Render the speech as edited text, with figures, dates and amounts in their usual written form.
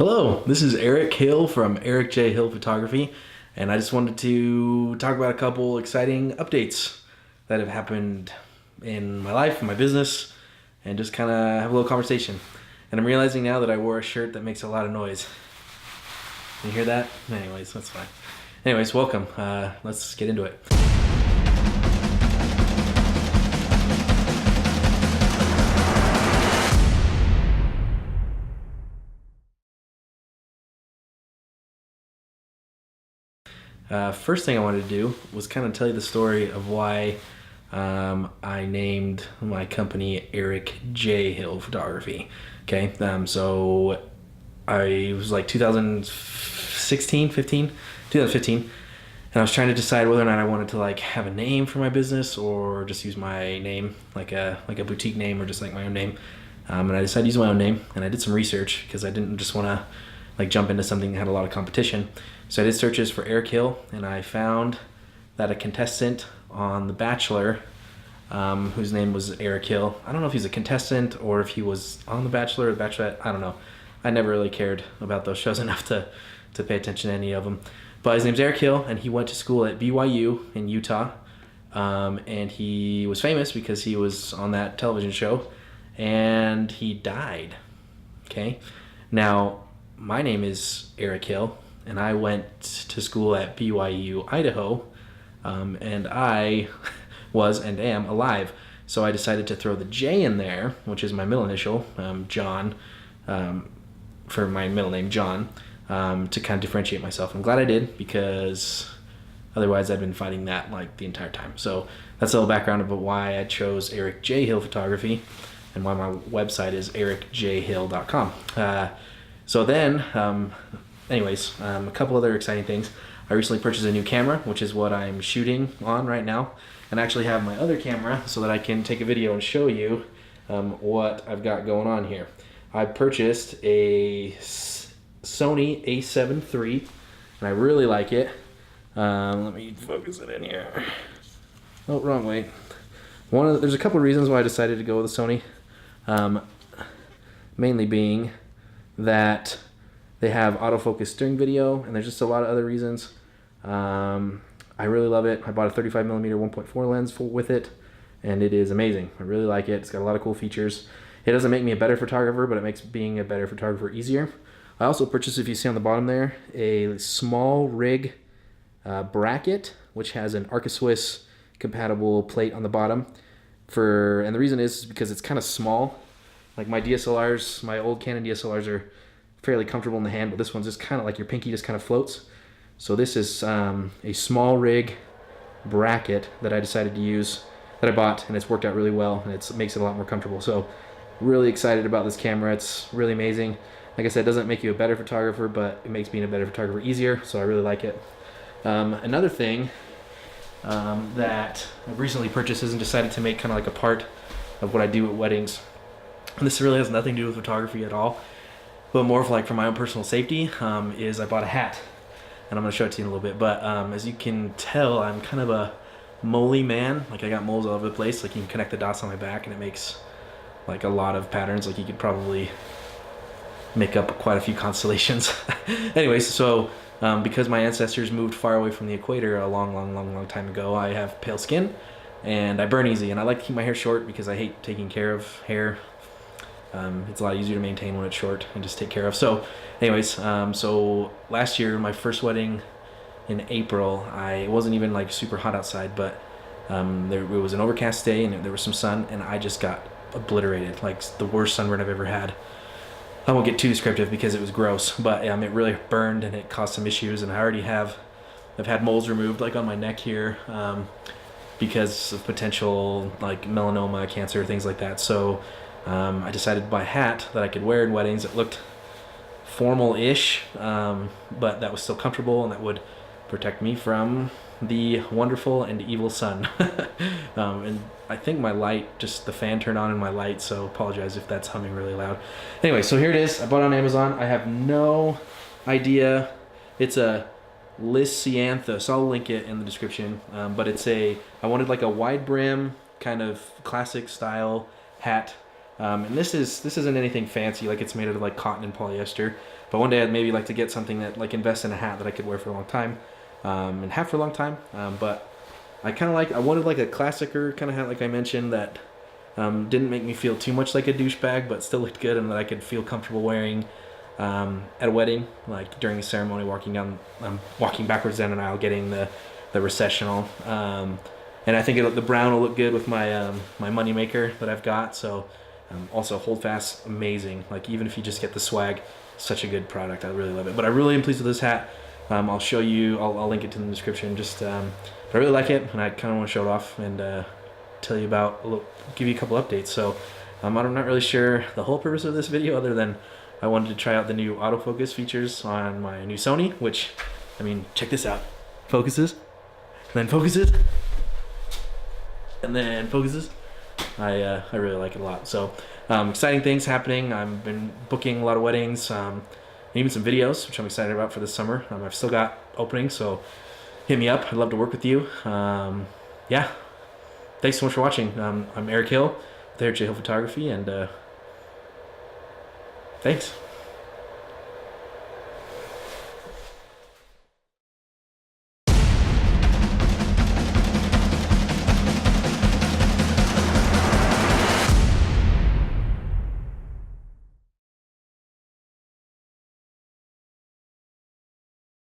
Hello, this is Eric Hill from Eric J. Hill Photography, and I just wanted to talk about a couple exciting updates that have happened in my life, in my business, and just kind of have a little conversation. And I'm realizing now that I wore a shirt that makes a lot of noise. Can you hear that? Anyways, that's fine. Anyways, welcome. Let's get into it. First thing I wanted to do was kind of tell you the story of why I named my company Eric J. Hill Photography. Okay, so I was like 2015, and I was trying to decide whether or not I wanted to like have a name for my business or just use my name, like a boutique name or just like my own name. And I decided to use my own name, and I did some research because I didn't just want to like jump into something that had a lot of competition. So I did searches for Eric Hill, and I found that a contestant on The Bachelor, whose name was Eric Hill. I don't know if he's a contestant or if he was on The Bachelor or The Bachelorette. I don't know. I never really cared about those shows enough to pay attention to any of them. But his name's Eric Hill, and he went to school at BYU in Utah. And he was famous because he was on that television show, and he died. Okay? Now, my name is Eric Hill, and I went to school at BYU, Idaho, and I was and am alive. So I decided to throw the J in there, which is my middle initial, John, for my middle name, John, to kind of differentiate myself. I'm glad I did, because otherwise I'd been fighting that like the entire time. So that's a little background about why I chose Eric J. Hill Photography and why my website is ericjhill.com. So then, anyways, a couple other exciting things. I recently purchased a new camera, which is what I'm shooting on right now, and I actually have my other camera so that I can take a video and show you what I've got going on here. I purchased a Sony a7 III, and I really like it. Let me focus it in here. Oh, wrong way. There's a couple of reasons why I decided to go with the Sony, mainly being that they have autofocus steering video, and there's just a lot of other reasons. I really love it. I bought a 35mm 1.4 lens with it, and it is amazing. I really like it. It's got a lot of cool features. It doesn't make me a better photographer, but it makes being a better photographer easier. I also purchased, if you see on the bottom there, a small rig bracket, which has an Arca Swiss compatible plate on the bottom. And the reason is because it's kind of small. Like my DSLRs, my old Canon DSLRs are fairly comfortable in the hand, but this one's just kind of like your pinky just kind of floats. So this is a small rig bracket that I decided to use, that I bought, and it's worked out really well, and it makes it a lot more comfortable. So really excited about this camera. It's really amazing. Like I said, it doesn't make you a better photographer, but it makes being a better photographer easier, so I really like it. Another thing that I've recently purchased and decided to make kind of like a part of what I do at weddings. And this really has nothing to do with photography at all, but more of like for my own personal safety, is I bought a hat, and I'm going to show it to you in a little bit. But as you can tell, I'm kind of a moly man. Like I got moles all over the place. Like you can connect the dots on my back, and it makes like a lot of patterns. Like you could probably make up quite a few constellations. Anyways, so because my ancestors moved far away from the equator a long time ago, I have pale skin, and I burn easy, and I like to keep my hair short because I hate taking care of hair. It's a lot easier to maintain when it's short and just take care of. So anyways, so last year, my first wedding in April, it wasn't even like super hot outside, but it was an overcast day, and there was some sun, and I just got obliterated, like the worst sunburn I've ever had. I won't get too descriptive because it was gross, but it really burned, and it caused some issues, and I've had moles removed like on my neck here, because of potential like melanoma, cancer, things like that. So I decided to buy a hat that I could wear in weddings. It looked formal-ish, but that was still comfortable, and that would protect me from the wonderful and evil sun. And I think my light, just the fan turned on in my light, so apologize if that's humming really loud. Anyway, so here it is. I bought it on Amazon. I have no idea. It's a Lysianthus. I'll link it in the description. But I wanted like a wide brim, kind of classic style hat And this isn't anything fancy, like it's made out of like cotton and polyester. But one day I'd maybe like to get something that like invest in a hat that I could wear for a long time, and have for a long time. But I wanted like a classicer kind of hat, like I mentioned, that didn't make me feel too much like a douchebag, but still looked good and that I could feel comfortable wearing at a wedding, like during a ceremony, walking backwards down an aisle, getting the recessional. And I think the brown will look good with my my money maker that I've got. So also Holdfast, amazing. Like even if you just get the swag, such a good product. I really love it. But I really am pleased with this hat. I'll show you. I'll link it to in the description. But I really like it, and I kind of want to show it off and tell you give you a couple updates. So I'm not really sure the whole purpose of this video, other than I wanted to try out the new autofocus features on my new Sony. Which, I mean, check this out. Focuses, then focuses, and then focuses. I really like it a lot. So exciting things happening. I've been booking a lot of weddings, and even some videos, which I'm excited about for this summer. I've still got openings, so hit me up. I'd love to work with you. Yeah. Thanks so much for watching. I'm Erik Hill with Hill Photography, and thanks.